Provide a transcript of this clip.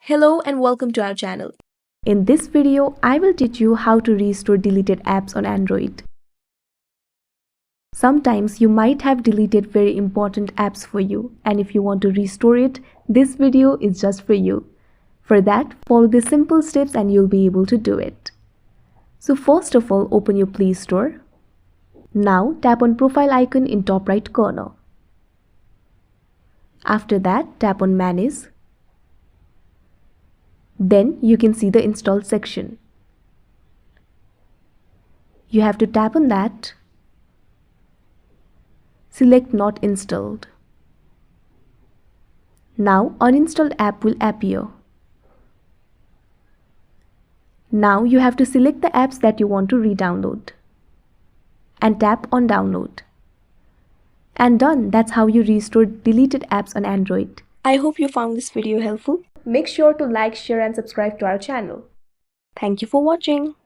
Hello and welcome to our channel. In this video, I will teach you how to restore deleted apps on Android. Sometimes you might have deleted very important apps for you, and if you want to restore it, this video is just for you. For that, follow the simple steps and you'll be able to do it. So first of all, open your Play Store. Now tap on profile icon in top right corner. After that, tap on Manage. Then you can see the installed section. You have to tap on that. Select Not Installed. Now Uninstalled app will appear. Now you have to select the apps that you want to re-download and tap on Download. And done, that's how you restore deleted apps on Android. I hope you found this video helpful. Make sure to like, share and subscribe to our channel. Thank you for watching.